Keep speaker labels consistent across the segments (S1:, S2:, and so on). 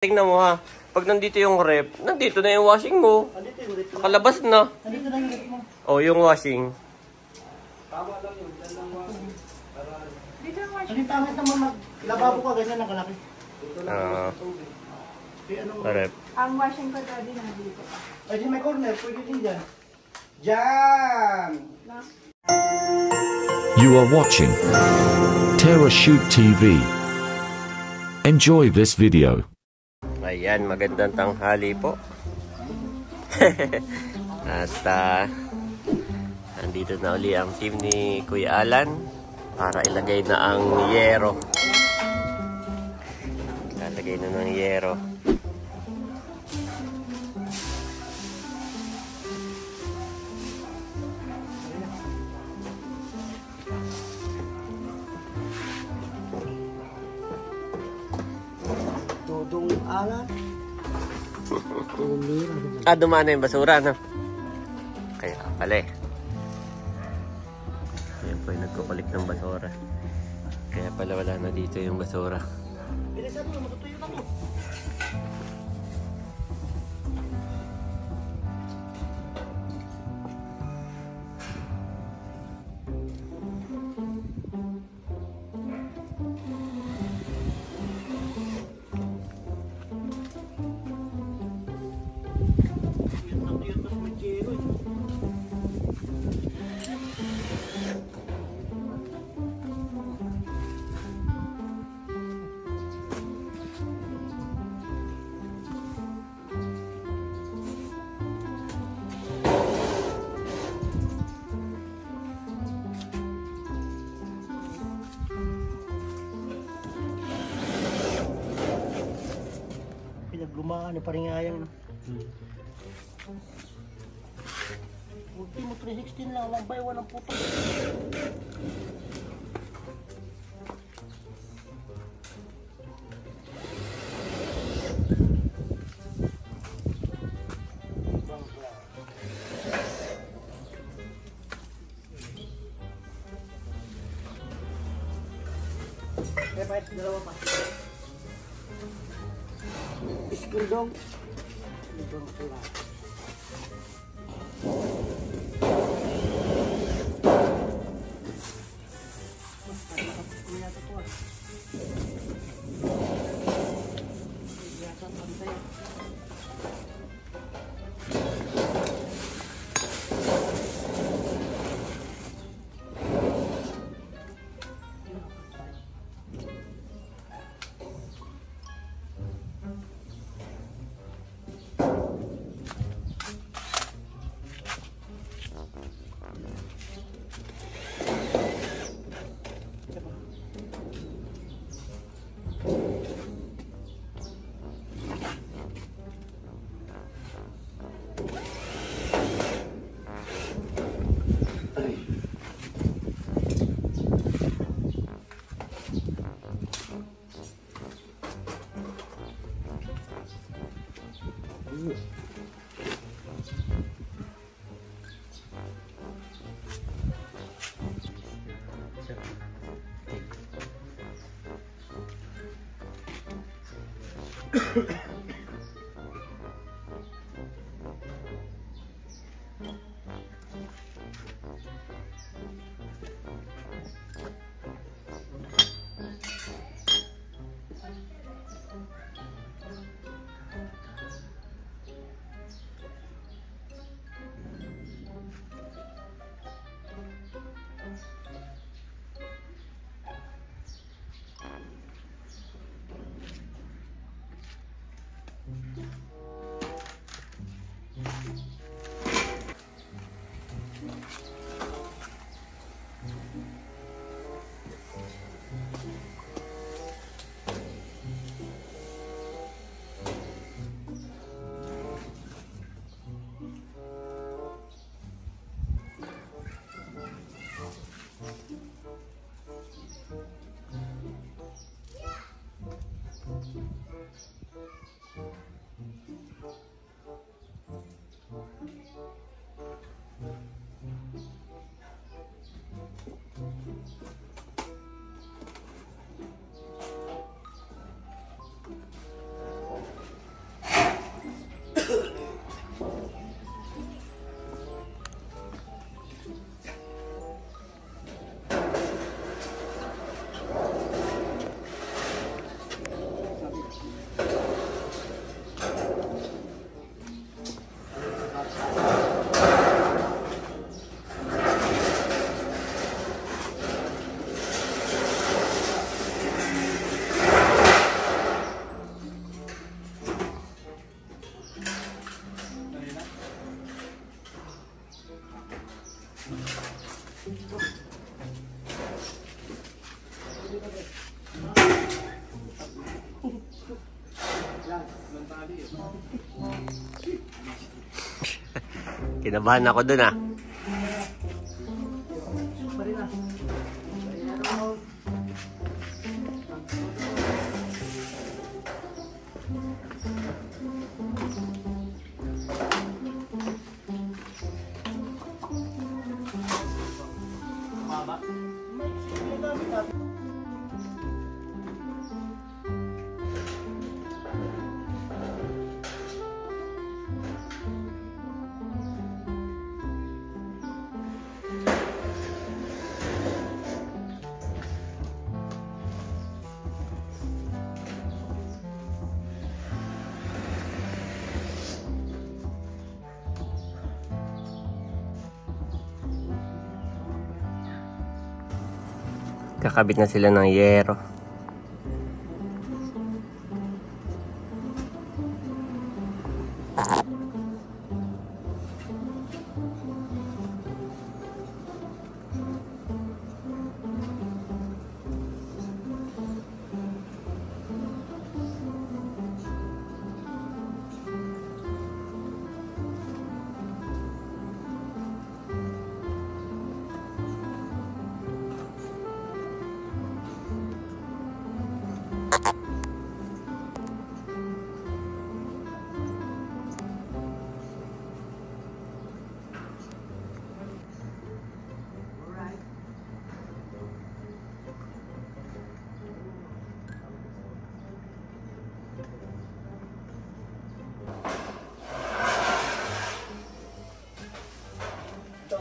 S1: Tingnan mo ha, pag nandito yung rep, nandito na yung washing mo.
S2: Andito yung rep mo.
S1: Nakalabas na.
S2: Andito na yung rep mo.
S1: Oh, yung washing.
S3: Tama lang yun. Yan lang washing.
S2: Dito yung washing. Ang pangit naman maglababo ka, ganyan ang kalaki.
S3: Dito lang yung tubig.
S1: Rep.
S4: Ang washing ko daddy na dito.
S2: Ay, di may corner, pwede din dyan. Dyan!
S5: You are watching Terra Shoot TV. Enjoy this video.
S1: Ayan, magandang tanghali po. Hasta andito na uli ang team ni Kuya Alan para ilagay na ang yero. Lalagay na ng yero.
S2: Dudong alat.
S1: Ah, dumana yung basura, no? Kaya pala eh. Ayan po yung nagkukulik ng basura. Kaya pala wala na dito yung basura.
S2: Bilisan mo, matutuyo na to. Pinaglumaan ni Paringayang. Ultimo 316 lang, 1 by 1 ang puto. Kaya pa ito, dalawa pa. Iskul dong. Ibang pula.
S3: Mentally eh.
S1: Kinabahan ako dun ah.
S2: Bari na. Mama. May gamit natin.
S1: Kakabit na sila ng yero.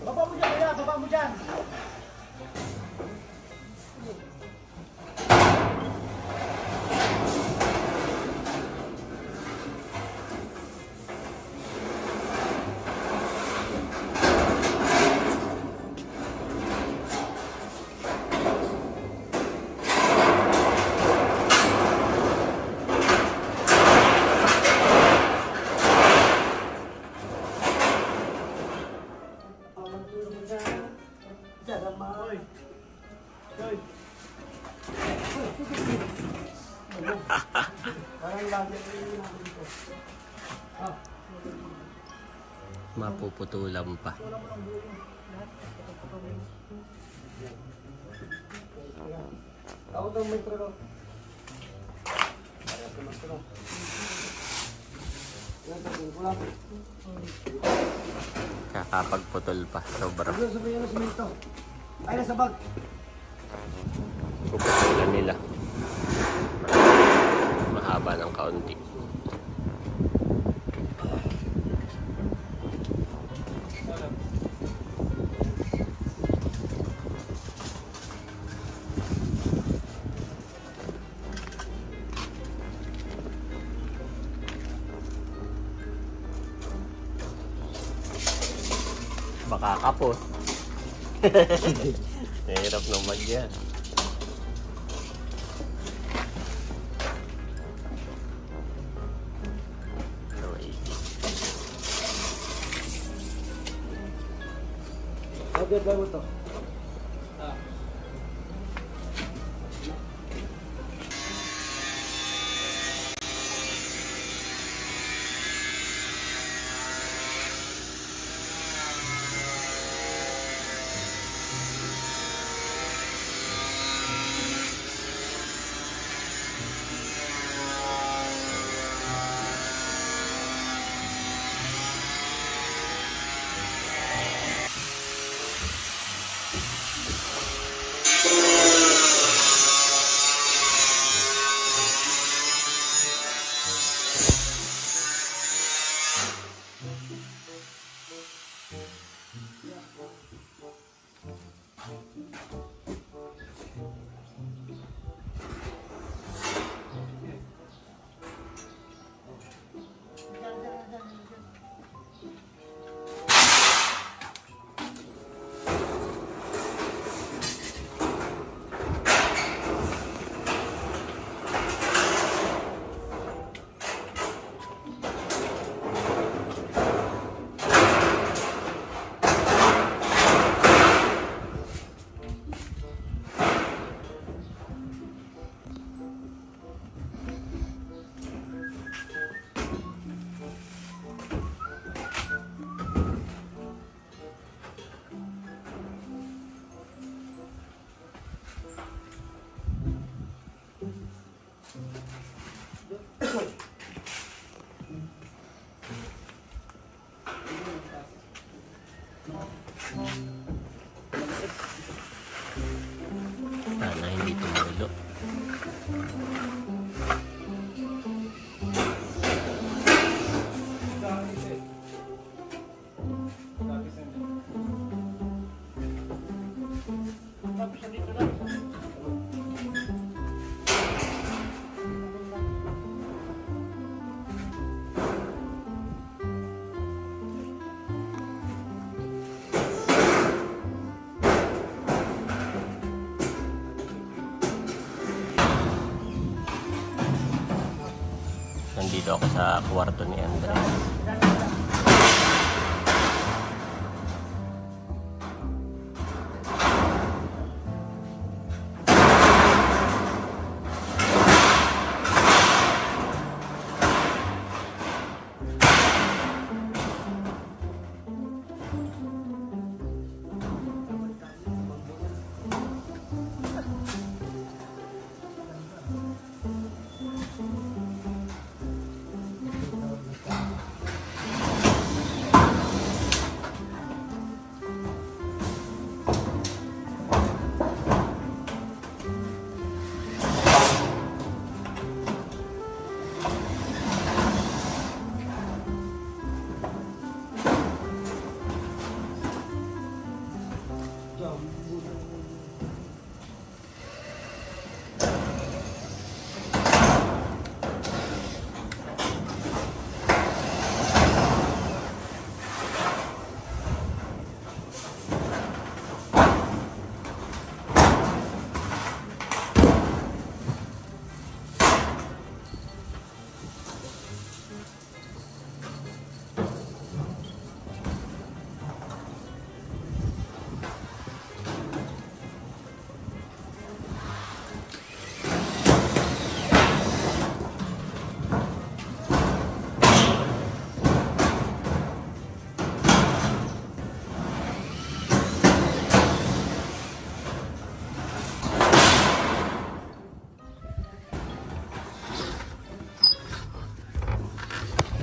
S1: Baba mo dyan, kuya. Baba mo dyan. Mapuputulan pa.
S3: Ako daw may trano.
S1: Kakapagputol pa. Sobra.
S2: Sabihin na simento. Ay, nasa bag.
S1: Puputulan nila. Mahaba ng kaunti. Baka kapos. Mahirap naman yan.
S2: Agad lang mo to.
S1: nandito ako sa kwarto ni Andres.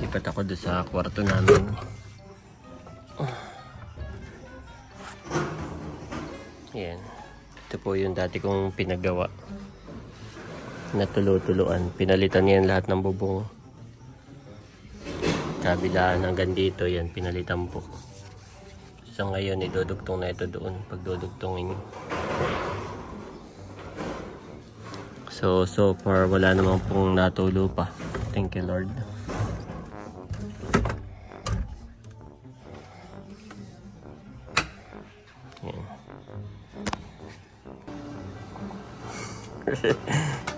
S1: Lipat ako doon sa kwarto namin. Yan. Ito po yung dati kong pinagawa na tulo-tuluan. Pinalitan yan lahat ng bubong. Kabilaan hanggang dito yan. Pinalitan po. So ngayon idudugtong na ito doon. Pagdudugtongin. So far wala namang pong natulo pa. Thank you Lord.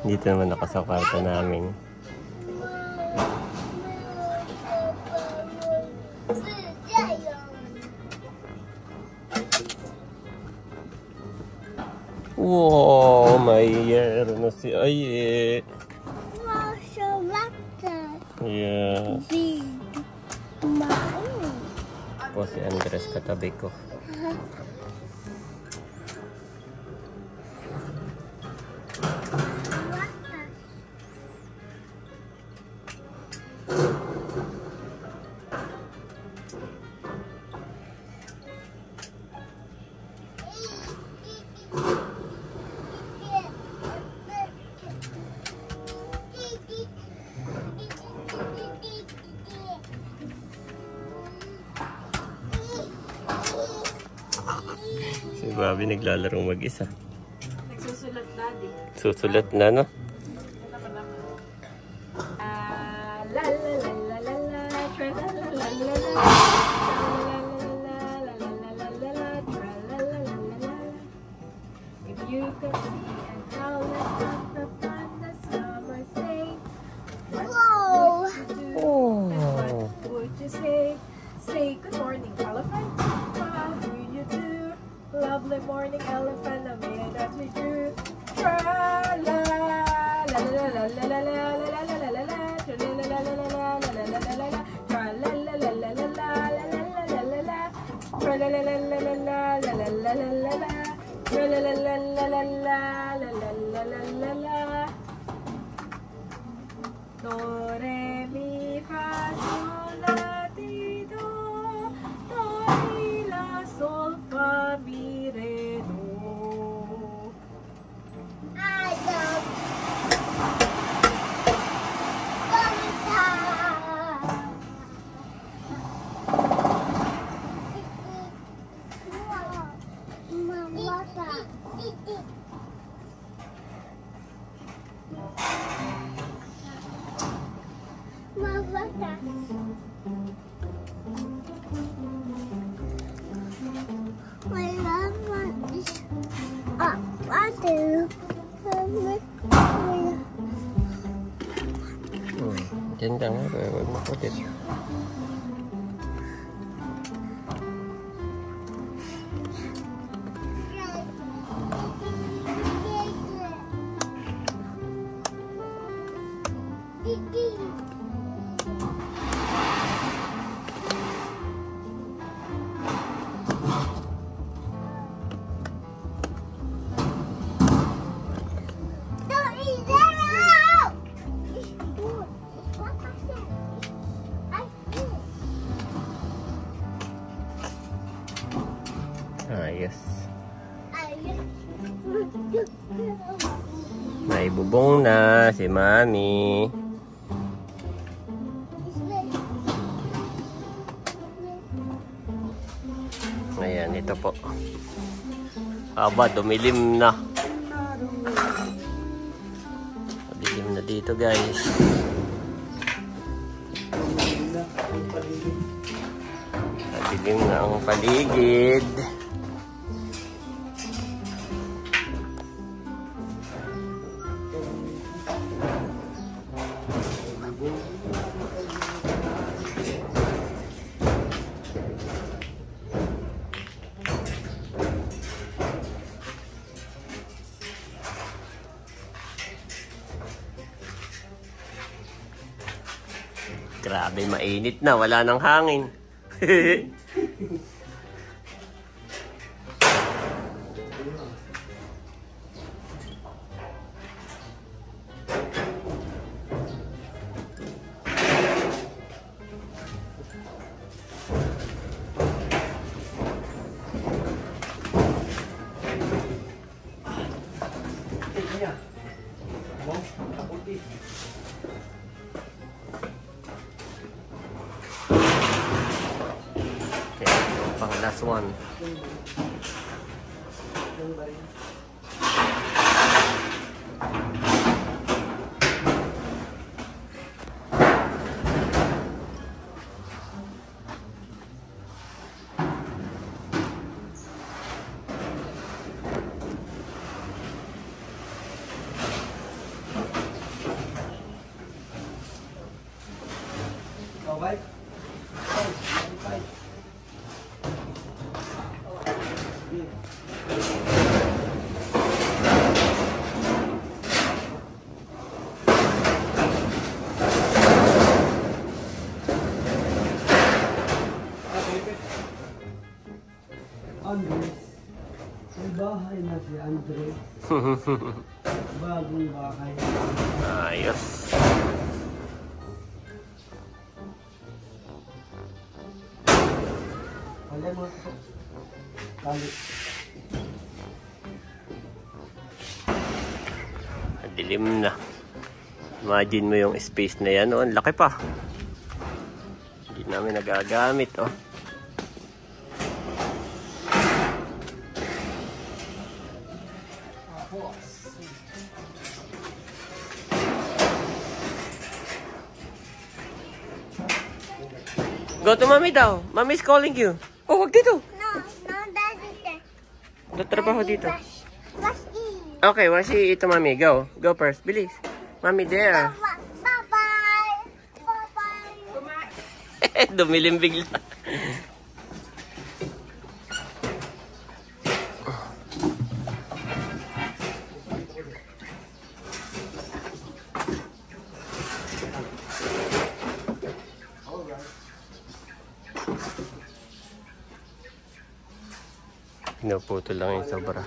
S1: Dito naman ako sa kwarto namin. Wow, may yero na si Aye.
S6: Wow, so
S1: Yes.
S6: big.
S1: Po si Andres katabi ko. Si Bobby naglalarong mag-isa.
S4: Nagsusulat daddy.
S1: Susulat na, no?
S4: La la la la la la, tra la la la la la, tra la la la la. If you could see and how the fun the summer day,
S6: Whoa!
S4: what would you say? Say good morning, elephant. How do you do? Lovely morning, elephant. I made that we do. Tra la la la la la la la la la la la la. Tra la la la la la la la la la la. Tra la la la la la la la la la la la. Tra la la la la la la la la la la la. Tra la la la la la la la la la la la. Do re mi fa sol la ti do, do mi la sol fa mi re do.
S6: I don't.
S1: Diyan lang, huwag makulit. Ayos. May bubong na si Mami. Ayan, ito po. Aba, dumilim na. Dumilim na dito, guys. Dumilim na ang paligid. Grabe, mainit na. Wala nang hangin. Pang last one.
S3: Bye. Andres, may bahay na si Andres. Bagong bahay.
S1: Ayos.
S3: Alam mo ito. Kalit.
S1: Dilim na. Imagine mo yung space na yan. Oh, ang laki pa. Hindi namin nagagamit. Oh. Go to Mommy daw. Mommy's calling you. Oh, wag dito.
S6: No, daddy.
S1: Tatrabaho dito.
S6: Wash in.
S1: Okay, washi ito, Mommy. Go. Go first. Bilis. Mommy, there.
S6: Bye-bye. Bye-bye.
S1: Dumilim bigla. Pinuputol lang yung sobra.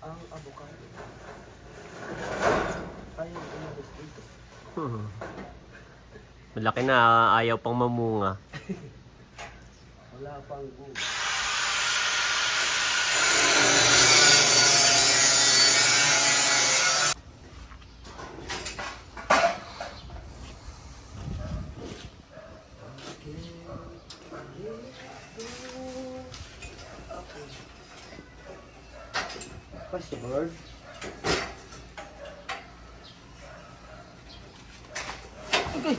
S3: Ang avocado. Ayaw umalis dito.
S1: Malaki na, ayaw pang mamunga.
S3: Wala pang good. Password. Okay.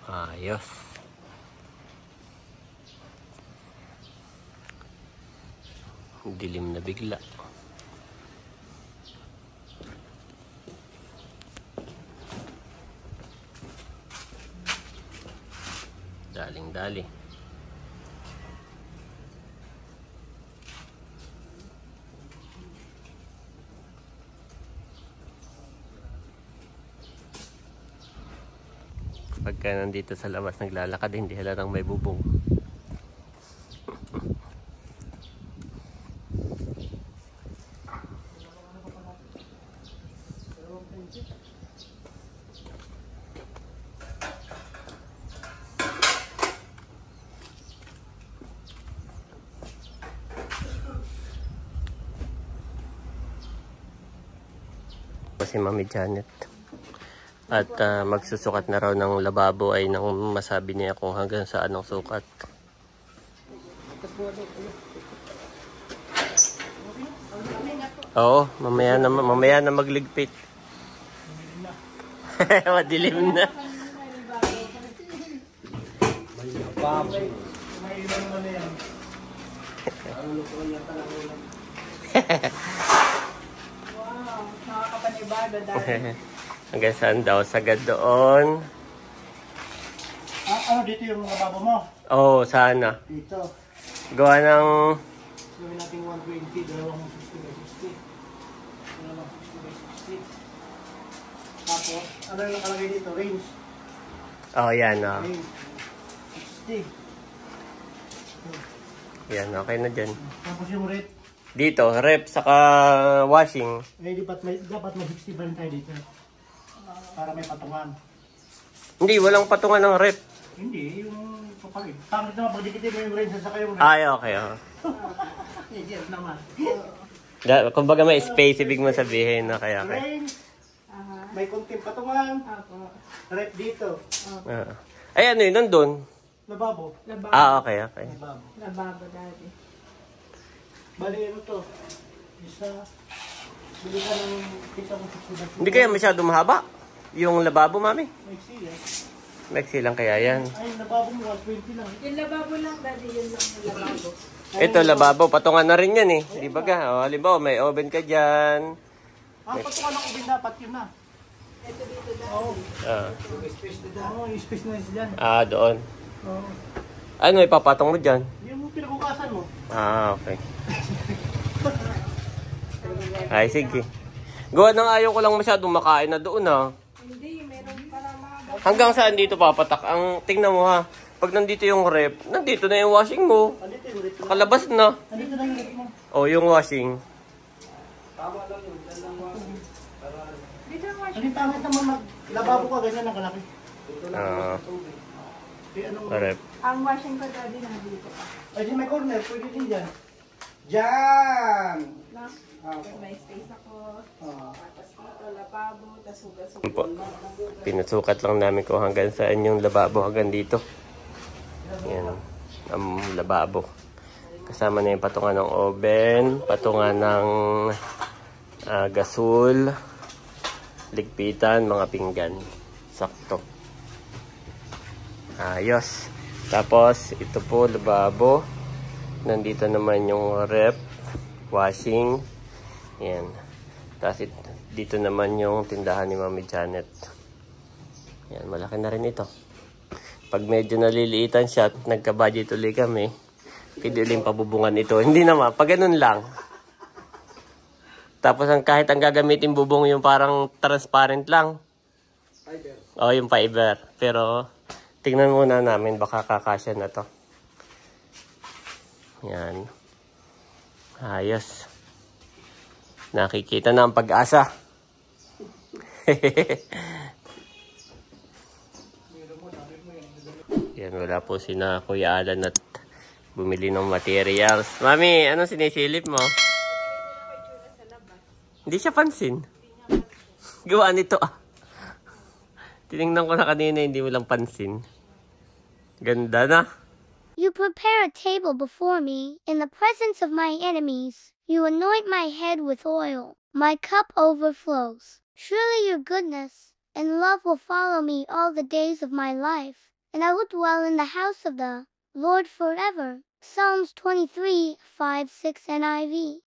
S1: Ayos. Dilim na bigla. Daling-dali. Pagka nandito sa labas naglalakad, hindi halatang may bubong. Si Mami Janet at magsusukat na raw ng lababo ay nang masabi niya kung hanggang saan ang sukat. Oo, mamaya na magligpit. Madilim na.
S3: May lababo.
S2: May ilang na yan.
S3: Ano ko yan talaga ulam?
S4: Wow, nakakapanibada dahil.
S1: Hanggang saan daw? Sagad doon.
S2: Ano dito yung lababo mo?
S1: Oo, sana.
S2: Dito.
S1: Gawa ng...
S2: Gawin natin 120, dalawang 60 by 60. Dalawang 60 by 60. Tapos, ano yung nakalagay dito? Range.
S1: Oh, yan. Oh.
S2: Range. 60.
S1: Yan, okay na dyan.
S2: Tapos yung rate.
S1: Dito, rep, saka washing.
S2: Eh, dapat may 60 pa rin tayo dito. Para may patungan.
S1: Hindi, walang patungan ng rep.
S2: Hindi, yung papalit. Pangit naman, pag dikitin mo yung range sa yung range.
S1: Ay, okay. Oh.
S2: Yes naman.
S1: Kumbaga may space, ibig mo sabihin na kaya. Okay.
S2: Range. May kunting patungan. Rep dito.
S1: Ay, ano yun, nandun?
S2: Lababo.
S1: Okay, okay.
S2: Lababo.
S4: Lababo dati.
S2: Bali, ano to? Isa. Bili ka ng kita mo 60.
S1: Hindi kaya masyado mahaba? Yung lababo, Mami?
S2: May siya.
S1: Maxi lang kaya yan.
S2: Ay, lababo mo 120 lang.
S4: Yung lababo lang dati, yun lang yung lababo.
S1: Ito, lababo. Patungan na rin yan eh. Di ba ka? O, halimbawa, may oven ka dyan.
S2: Patungan ng ubin dapat yun na.
S4: Ito dito dati.
S1: Oo,
S2: Yung space na dyan.
S1: doon.
S2: Oo.
S1: Ano, ipapatong mo dyan?
S2: Yung pinakukasan mo.
S1: Okay. Ay, sige. Gawa nang ayaw ko lang masyadong makain na doon ha.
S4: Hindi, meron para mga
S1: Hanggang saan dito papatak? Ang tingnan mo ha. Pag nandito yung rep, nandito na yung washing mo.
S2: Andito yung rate mo.
S1: Kalabas na.
S2: Andito na yung rate mo.
S1: O, yung washing.
S3: Tama lang yun. Yan lang washing.
S4: dito ang wash.
S2: Ano yung pangit naman maglababo ka ganyan ang kalaki?
S3: Ito lang
S1: Ah.
S3: sa tubig.
S2: Eh, anong...
S1: Rep.
S4: Ang washing ko dati na dito.
S2: Ay, di may corner. Pwede din dyan. Dyan!
S4: No?
S2: Ah,
S4: May space ako.
S2: ah.
S4: Tapos dito, lababo, tapos hugas-hugas.
S1: Po. Pinusukat lang namin kung hanggang saan yung lababo hanggang dito. Yan. Ang lababo. Kasama na yung patungan ng oven, patungan ng gasol, ligpitan, mga pinggan. Sakto. Ayos. Tapos, ito po, lababo. Nandito naman yung rep, washing. Yan. Tapos, dito naman yung tindahan ni Mami Janet. Yan, malaki na rin ito. Pag medyo naliliitan siya at nagka-budget ulit kami, pwede ulit pabubungan ito. Hindi naman, pag ganun lang. Tapos kahit ang gagamitin bubong yung parang transparent lang.
S3: Fiber.
S1: O, yung fiber. Pero, tingnan muna namin, baka kakasya na to. Yan. Ayos. Nakikita na ang pag-asa. Yan, wala po sina Kuya Alan at Bumili ng materials. Mami, anong sinisilip mo? Hindi siya pansin. Gawa nito ah. Tinignan ko na kanina, hindi mo lang pansin. Ganda na.
S6: You prepare a table before me in the presence of my enemies. You anoint my head with oil. My cup overflows. Surely your goodness and love will follow me all the days of my life, and I will dwell in the house of the Lord forever. Psalms 23:5-6 NIV.